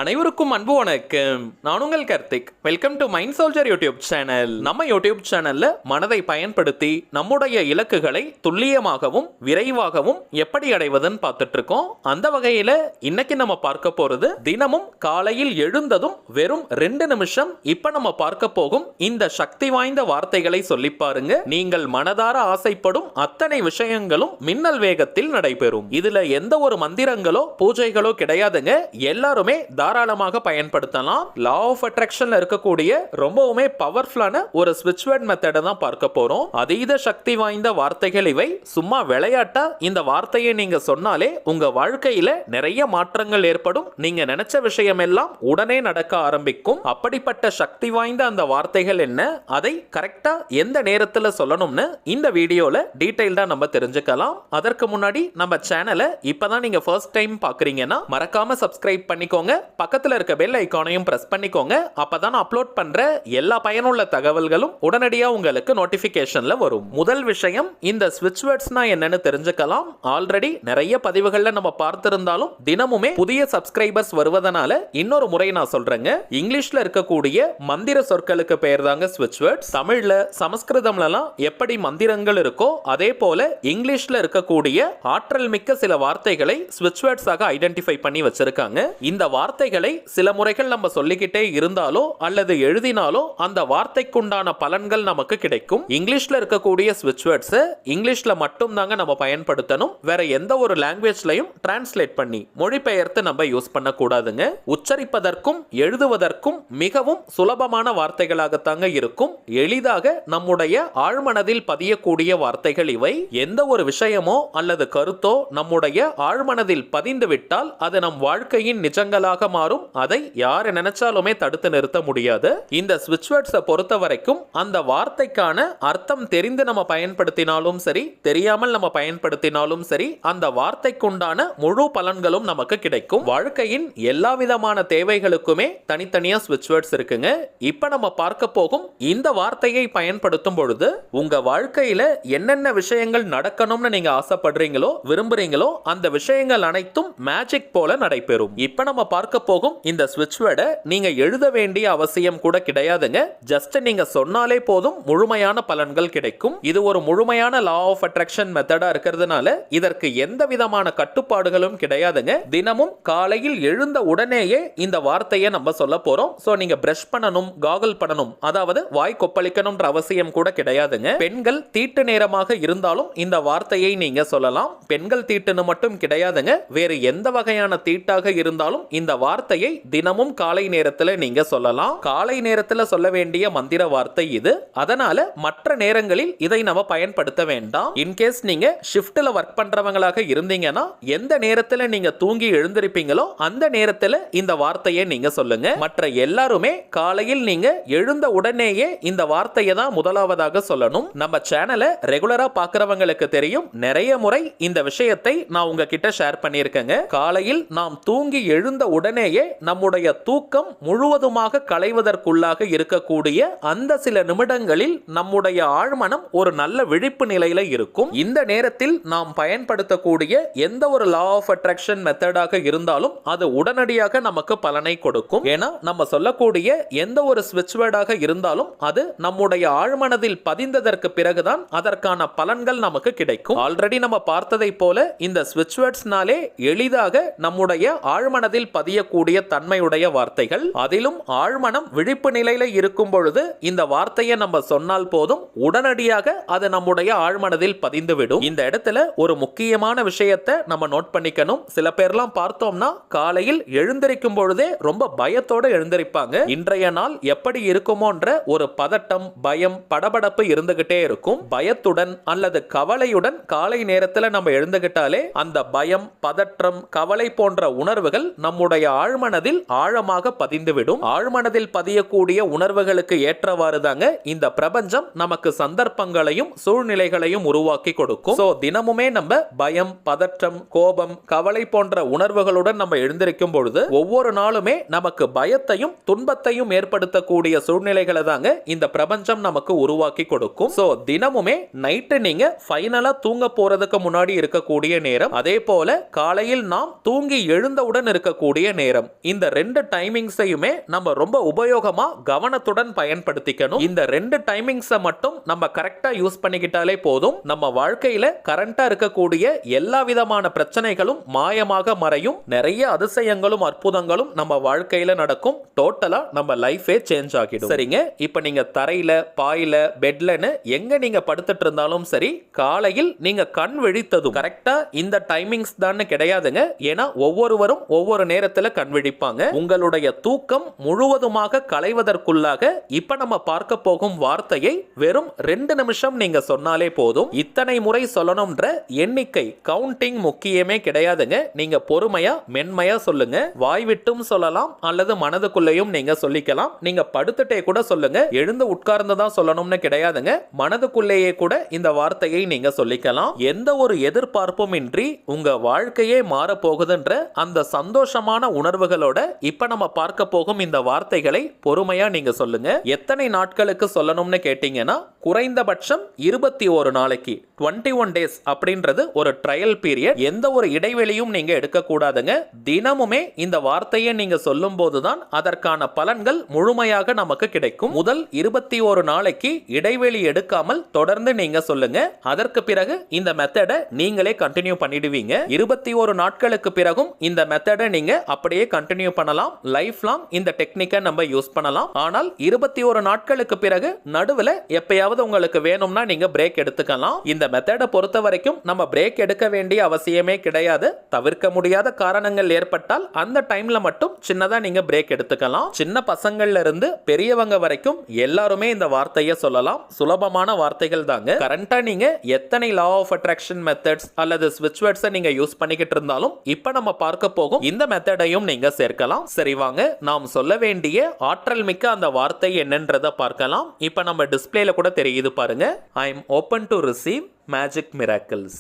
அனைவருக்கும் அன்பு வணக்கம். நான் உங்கள் Karthik. Welcome to mind soldier YouTube channel. நம்ம யூடியூப் சேனல்ல மனதை பயன்படுத்தி நம்முடைய இலக்குகளை துல்லியமாகவும் விரைவாகவும் எப்படி அடைவதுன்னு பார்த்துட்டு இருக்கோம். அந்த வகையில இன்னைக்கு நம்ம பார்க்க போறது தினமும் காலையில் எழுந்ததும் வெறும் 2 நிமிஷம் இப்ப நம்ம பார்க்க போகும் இந்த சக்தி வாய்ந்த வார்த்தைகளை சொல்லி பாருங்க. நீங்கள் மனதார ஆசைப்படும் அத்தனை விஷயங்களும் மின்னல் வேகத்தில் நடைபெறும். இதுல எந்த ஒரு மந்திரங்களோ பூஜைகளோ கிடையாதுங்க. எல்லாருமே தாராளமாக பயன்படுத்தலாம். லா ஆஃப் அட்ராக்ஷன்ல இருக்கக்கூடிய ரொம்பவுமே பவர்ஃபுல்லான ஒரு ஸ்விட்ச் வேர்ட் மெத்தடை தான் பார்க்க போறோம். அதீத சக்தி வாய்ந்த வார்த்தைகள் இவை. சும்மா விளையாட்டா இந்த வார்த்தையை நீங்க சொன்னாலே உங்க வாழ்க்கையில நிறைய மாற்றங்கள் ஏற்படும். நீங்க நினைச்ச விஷயம் எல்லாம் உடனே நடக்க ஆரம்பிக்கும். அப்படிப்பட்ட சக்தி வாய்ந்த அந்த வார்த்தைகள் என்ன, அதை கரெக்டா எந்த நேரத்தில் சொல்லணும்னு இந்த வீடியோல டீடைல்டா நம்ம தெரிஞ்சுக்கலாம். அதற்கு முன்னாடி நம்ம சேனலை இப்பதான் நீங்க ஃபர்ஸ்ட் டைம் பாக்குறீங்கன்னா மறக்காம சப்ஸ்கிரைப் பண்ணிக்கோங்க. பக்கத்துல இருக்க பெல் ஐகானையும் பிரஸ் பண்ணிக்கோங்க. அப்பதான் அப்லோட் பண்ற எல்லா பயனுள்ள தகவல்களும் உடனடியா உங்களுக்கு நோட்டிபிகேஷன்ல வரும். முதல் விஷயம், இந்த ஸ்விட்ச் வேர்ட்ஸ்னா என்னன்னு தெரிஞ்சுக்கலாம். ஆல்ரெடி நிறைய பதிவுகள்ல நம்ம பார்த்திருந்தாலும் தினமுமே புதிய சப்ஸ்கிரைபர்ஸ் வருவதனால இன்னொரு முறை நான் சொல்றேங்க. இங்கிலீஷ்ல இருக்கக்கூடிய மந்திர சொற்களுக்கு பெயர் தாங்க ஸ்விட்ச் வேர்ட்ஸ். தமிழ்ல சமஸ்கிருதம்லாம் எப்படி மந்திரங்கள் இருக்கோ அதே போல இங்கிலீஷ்ல இருக்கக்கூடிய ஆற்றல் மிக்க சில வார்த்தைகளை ஸ்விட்ச் வேர்ட்ஸாக ஐடென்டிஃபை பண்ணி வச்சிருக்காங்க. இந்த வார்த்தைகளை சில முறைகள் நம்ம சொல்லிக்கிட்டே இருந்தாலோ அல்லது எழுதினாலோ அந்த வார்த்தைக்குண்டான பலன்கள் நமக்கு கிடைக்கும். இங்கிலீஷ்ல இருக்கக்கூடிய ஸ்விட்ச் வேர்ட்ஸ் இங்கிலீஷ்ல மட்டும் தாங்க நம்ம பயன்படுத்தணும். வேற எந்த ஒரு லாங்குவேஜ்லயும் டிரான்ஸ்லேட் பண்ணி மொழிபெயர்த்து நம்ம யூஸ் பண்ண கூடாதுங்க. உச்சரிப்பதற்கும் எழுதுவதற்கும் மிகவும் சுலபமான வார்த்தைகளாகத்தாங்க இருக்கும். எளிதாக நம்முடைய ஆழ்மனதில் பதியக்கூடிய வார்த்தைகள் இவை. எந்த ஒரு விஷயமோ அல்லது கருத்தோ நம்முடைய ஆழ்மனதில் பதிந்து விட்டால் அது நம் வாழ்க்கையின் நிஜங்களாக மாறும். அதை யார் நினைச்சாலுமே தடுத்து நிறுத்த முடியாது. இந்த ஸ்விட்ச் வேர்ட்ஸை பொறுத்த வரைக்கும் அந்த வார்த்தைக்கான அர்த்தம் தெரிந்து நம்ம பயன்படுத்தினாலும் சரி, தெரியாமல் நம்ம பயன்படுத்தினாலும் சரி, அந்த வார்த்தைக்குண்டான முழு பலன்களும் நமக்கு கிடைக்கும். வாழ்க்கையின் எல்லா விதமான தேவைகளுக்குமே தனித்தனியா ஸ்விட்ச் வேர்ட்ஸ் இருக்குங்க. இப்ப நம்ம பார்க்க போகும் இந்த வார்த்தையை பயன்படுத்தும் பொழுது உங்க வாழ்க்கையில என்னென்ன விஷயங்கள் நடக்கணும்னு நீங்க ஆசைப்படுறீங்களோ விரும்புறீங்களோ அந்த விஷயங்கள் அனைத்தும் மேஜிக் போல நடைபெறும். இப்ப நம்ம பார்க்க போகும் இந்த ஸ்விட்ச் வேர்டை நீங்க எழுத வேண்டிய அவசியம் கூட கிடையாதுங்க. ஜஸ்ட் நீங்க சொன்னாலே போதும் முழுமையான பலன்கள் கிடைக்கும். இது ஒரு முழுமையான லா ஆஃப் அட்ராக்ஷன் மெத்தடா இருக்கிறதுனால இதற்கு எந்த விதமான கட்டுப்பாடுகளும் கிடையாதுங்க. தினமும் காலையில் எழுந்த உடனேயே இந்த வார்த்தையை நம்ம சொல்ல போறோம். சோ நீங்க பிரஷ் பண்ணணும், காகல் பண்ணணும், அதாவது வாய் கொப்பளிக்கணும்ன்ற அவசியம் கூட கிடையாதுங்க. பெண்கள் தீட்டு நேரமாக இருந்தாலும் இந்த வார்த்தையை நீங்க சொல்லலாம். பெண்கள் தீட்டுன்னு மட்டும் கிடையாதுங்க, வேறு எந்த வகையான தீட்டாக இருந்தாலும் இந்த வார்த்தையை தினமும் காலை நேரத்தில் நீங்க சொல்லலாம். காலை நேரத்தில் சொல்ல வேண்டிய மந்திர வார்த்தை இது. அதனால மற்ற நேரங்களில் இதை நம்ம பயன்படுத்த வேண்டாம். இன்கேஸ் நீங்க ஷிஃப்ட்ல ஒர்க் பண்றவங்களாக இருந்தீங்கன்னா எந்த நேரத்தில் நீங்க தூங்கி எழுந்திருப்பீங்களோ அந்த நேரத்தில் இந்த வார்த்தையை நீங்க சொல்லுங்க. மற்ற எல்லாருமே காலையில் நீங்க எழுந்த உடனேயே இந்த வார்த்தையை தான் முதலாவதாக சொல்லணும். நம்ம சேனலை ரெகுலரா பார்க்கறவங்களுக்கு தெரியும், நிறைய முறை இந்த விஷயத்தை நான் உங்ககிட்ட ஷேர் பண்ணியிருக்கேங்க. காலையில் நாம் தூங்கி எழுந்த உடனேயே நம்முடைய தூக்கம் முழுவதுமாக களைவதற்குள்ளாக இருக்கக்கூடிய அந்த சில நிமிடங்களில் நம்முடைய ஆழ்மனம் ஒரு நல்ல விழிப்பு நிலையில இருக்கும். இந்த நேரத்தில் நாம் பயன்படுத்தக்கூடிய எந்த ஒரு லா ஆஃப் அட்ராக்ஷன் மெத்தடாக இருந்தாலும் அது உடனடியாக நமக்கு பலனை கொடுக்கும். ஏன்னா நம்ம சொல்லக்கூடிய எந்த ஒரு ஸ்விட்ச் வேர்டாக இருந்தாலும் அது நம்முடைய ஆழ்மனதில் பதிந்ததற்கு பிறகுதான் அதற்கான பலன்கள் நமக்கு கிடைக்கும். ஆல்ரெடி நம்ம பார்த்ததை போல இந்த ஸ்விட்ச் வேர்ட்ஸ்னாலே எளிதாக நம்முடைய ஆழ்மனதில் பதியக்கூடிய தன்மையுடைய வார்த்தைகள். அதிலும் ஆழ்மனம் விழிப்பு நிலையில இருக்கும் பொழுது இந்த வார்த்தையை நம்ம சொன்னால் போதும், உடனடியாக அது நம்முடைய ஆழ்மனதில் பதிந்துவிடும். இந்த இடத்துல ஒரு முக்கியமான விஷயத்தை நம்ம நோட் பண்ணிக்கணும். சில பேர்லாம் பார்த்தோம்னா காலையில் எழுந்திருக்கும் பொழுதே ரொம்ப பயத்தோட எழுந்திருப்பாங்க. இன்றைய நாள் எப்படி இருக்குமோன்ற ஒரு பதட்டம், பயம், படபடப்பு இருந்துகிட்டே இருக்கும். பயத்துடன் அல்லது கவலையுடன் காலை நேரத்தில் நம்ம எழுந்துகிட்டாலே அந்த பயம், பதற்றம், கவலை போன்ற உணர்வுகள் நம்முடைய ஆழ்மனதில் ஆழமாக பதிந்துவிடும். ஆழ்மனதில் பதியக்கூடிய உணர்வுகளுக்கு ஏற்றவாறு தாங்க இந்த பிரபஞ்சம் நமக்கு சந்தர்ப்பங்களையும் சூழ்நிலைகளையும் உருவாக்கி கொடுக்கும். சோ தினமுமே நம்ம பயம், பதற்றம், கோபம், கவலை போன்ற உணர்வுகளுடன் நம்ம எழுந்திருக்கும் பொழுது ஒவ்வொரு நாளுமே நமக்கு பயத்தையும் துன்பத்தையும் ஏற்படுத்தக்கூடிய சூழ்நிலைகளை தாங்க இந்த பிரபஞ்சம் நமக்கு உருவாக்கி கொடுக்கும். சோ தினமுமே நைட்டு நீங்க ஃபைனலா தூங்க போறதுக்கு முன்னாடி இருக்கக்கூடிய நேரம், அதே போல காலையில் நாம் தூங்கி எழுந்தவுடன் இருக்கக்கூடிய நேரம் நேரம், இந்த 2 டைமிங்ஸையுமே நம்ம ரொம்ப உபயோகமா கவனத்துடன் பயன்படுத்திக்கணும். இந்த 2 டைமிங்ஸை மட்டும் நம்ம கரெக்டா யூஸ் பண்ணிக்கிட்டாலே போதும், நம்ம வாழ்க்கையில கரண்டா இருக்கக்கூடிய எல்லா விதமான பிரச்சனைகளும் மாயமாக மறையும். நிறைய அதிசயங்களும் அற்புதங்களும் நம்ம வாழ்க்கையில நடக்கும். டோட்டலா நம்ம லைஃபே சேஞ்ச் ஆகிடும். சரிங்க, இப்ப நீங்க தரையில, பாயில, பெட்லன்னு எங்க நீங்க படுத்துட்டு இருந்தாலும் சரி, காலையில் நீங்க கண் விழித்ததும் கரெக்டா இந்த டைமிங்ஸ் தான் கிடையாதுங்க. ஏன்னா ஒவ்வொருவரும் ஒவ்வொரு நேரத்துல கண் விழிப்பாங்க. உங்களுடைய தூக்கம் முழுவதுமாக களைவதற்குள்ளாக இப்ப நம்ம பார்க்க போகும் வார்த்தையை வெறும் 2 நிமிஷம் நீங்க சொன்னாலே போதும். இத்தனை முறை சொல்லணும்ன்ற எண்ணிக்கை கவுண்டிங் முக்கியமே கிடையாதுங்க. நீங்க பொறுமையா மென்மையா சொல்லுங்க. வாய் விட்டும் சொல்லலாம் அல்லது மனதுக்குள்ளேயும் நீங்க சொல்லிக்கலாம். நீங்க படுத்துட்டே கூட சொல்லுங்க. எழுந்து உட்கார்ந்து தான் சொல்லணும்னு கிடையாதுங்க. மனதுக்குள்ளேயே கூட இந்த வார்த்தையை நீங்க சொல்லிக்கலாம். எந்த ஒரு எதிர்பார்ப்பும் இன்றி உங்க வாழ்க்கையே மாற போகுதுன்ற அந்த சந்தோஷமான உணர்வுகளோட இப்ப நம்ம பார்க்க போகும் இந்த வார்த்தைகளை பொறுமையா நீங்க சொல்லுங்க. எத்தனை நாட்களுக்கு சொல்லணும்னு கேட்டீங்கன்னா, குறைந்தபட்சம் 21 நாளைக்கு, 21 டேஸ் அப்படின்றது ஒரு ட்ரையல் பீரியட். எந்த ஒரு இடைவெளியும் நீங்க எடுக்க கூடாதுங்க. தினமுமே இந்த வார்த்தையை நீங்க சொல்லும் போதுதான் அதற்கான பலன்கள் முழுமையாக நமக்கு கிடைக்கும். முதல் 21 நாளைக்கு இடைவெளி எடுக்காமல் தொடர்ந்து நீங்க சொல்லுங்க. அதற்கு பிறகு இந்த மெத்தடை நீங்களே கண்டினியூ பண்ணிடுவீங்க. 21 நாட்களுக்கு பிறகும் இந்த மெத்தடை நீங்க அப்படியே கண்டினியூ பண்ணலாம். லைஃப் லாங் இந்த டெக்னிக்கை நம்ம யூஸ் பண்ணலாம். ஆனால் 21 நாட்களுக்கு பிறகு நடுவில் எப்பயாவது உங்களுக்கு வேணும்னா நீங்க பிரேக் எடுத்துக்கலாம். இந்த மெத்தடை பொறுத்த வரைக்கும் நம்ம பிரேக் எடுக்க வேண்டிய அவசியமே கிடையாது. தவிர்க்க முடியாத காரணங்கள் ஏற்பட்டால் அந்த டைம்ல மட்டும் சின்னதா நீங்க பிரேக் எடுத்துக்கலாம். சின்ன பசங்கள்ல இருந்து பெரியவங்க வரைக்கும் எல்லாருமே இந்த வார்த்தையை சொல்லலாம். சுலபமான வார்த்தைகள் தாங்க. கரண்டா நீங்க எத்தனை லா ஆஃப் அட்ராக்ஷன் மெத்தட்ஸ் அல்லது ஸ்விட்ச் வேர்ட்ஸை நீங்க யூஸ் பண்ணிக்கிட்டு இருந்தாலும் இப்ப நம்ம பார்க்க போகும் இந்த மெத்தடையும் நீங்க சேர்க்கலாம். சரி வாங்க, நாம் சொல்ல வேண்டிய ஆற்றல் மிக்க அந்த வார்த்தை என்னன்றதை பார்க்கலாம். இப்ப நம்ம டிஸ்பிளேல கூட தெரியுது பாருங்க. I am open to receive magic miracles.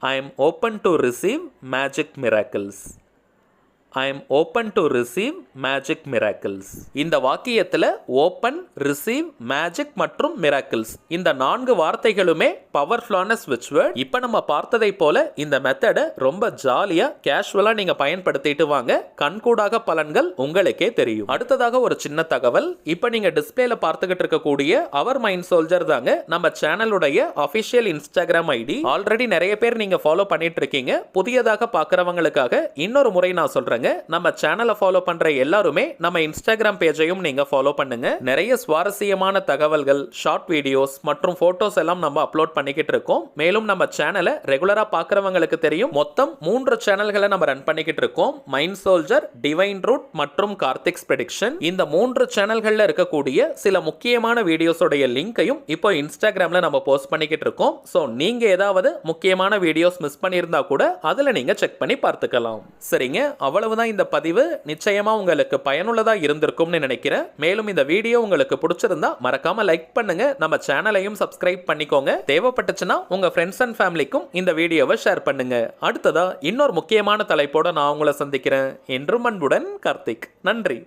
I am open to receive magic miracles. I am open to receive magic miracles. இந்த வாக்கியத்தில் ஓப்பன், ரிசீவ், மேஜிக் மற்றும் மிராக்கிள்ஸ் இந்த 4 வார்த்தைகளுமே பவர்ஃபுல்லான ஸ்விட்ச் வேர்ட். இப்போ நம்ம பார்த்ததை போல இந்த மெத்தடை ரொம்ப ஜாலியா கேஷுவலா நீங்க பயன்படுத்திட்டு வாங்க. கண்கூடாக பலன்கள் உங்களுக்கே தெரியும். அடுத்ததாக ஒரு சின்ன தகவல். இப்போ நீங்க டிஸ்பிளேல பார்த்துக்கிட்டு இருக்கக்கூடிய அவர் மைண்ட் சோல்ஜர் தாங்க நம்ம சேனலுடைய அபிஷியல் இன்ஸ்டாகிராம் ஐடி. ஆல்ரெடி நிறைய பேர் நீங்க ஃபாலோ பண்ணிட்டு இருக்கீங்க. புதியதாக பார்க்கறவங்களுக்காக இன்னொரு முறை நான் சொல்றேன். நம்ம சேனலை ஃபாலோ பண்ற எல்லாருமே நம்ம இன்ஸ்டாகிராம் பேஜையும் நீங்க ஃபாலோ பண்ணுங்க. நிறைய சுவாரஸ்யமான தகவல்கள், ஷார்ட் வீடியோஸ் மற்றும் போட்டோஸ் எல்லாம் நம்ம அப்லோட் பண்ணிக்கிட்டு இருக்கோம். மேலும் நம்ம சேனலை ரெகுலரா பார்க்கறவங்களுக்கு தெரியும், மொத்தம் 3 சேனல்களை நம்ம ரன் பண்ணிக்கிட்டு இருக்கோம். மைண்ட் சோல்ஜர், டிவைன் ரூட் மற்றும் கார்த்திக்ஸ் ப்ரெடிக்ஷன். இந்த 3 சேனல்கள்ல இருக்கக்கூடிய சில முக்கியமான வீடியோஸோடைய லிங்கையும் இப்போ இன்ஸ்டாகிராம்ல நம்ம போஸ்ட் பண்ணிக்கிட்டு இருக்கோம். சோ நீங்க ஏதாவது முக்கியமான வீடியோஸ் மிஸ் பண்ணியிருந்தா கூட அதுல நீங்க செக் பண்ணி பார்த்துக்கலாம். சரிங்க, அவ்வளவு இந்த பதிவு நிச்சயமா உங்களுக்கு பயனுள்ளதா இருந்திருக்கும்னு நினைக்கிறேன். மேலும் இந்த வீடியோ உங்களுக்கு பிடிச்சிருந்தா மறக்காம லைக் பண்ணுங்க. நம்ம சேனலையும் சப்ஸ்கிரைப் பண்ணிக்கோங்க. தேவைப்பட்டுச்சுன்னா உங்க ஃப்ரெண்ட்ஸ் அண்ட் ஃபேமிலிக்கும் இந்த வீடியோவை ஷேர் பண்ணுங்க. அடுத்ததா இன்னொரு முக்கியமான தலைப்போட நான் உங்களை சந்திக்கிறேன். என்றும் அன்புடன் கார்த்திக். நன்றி.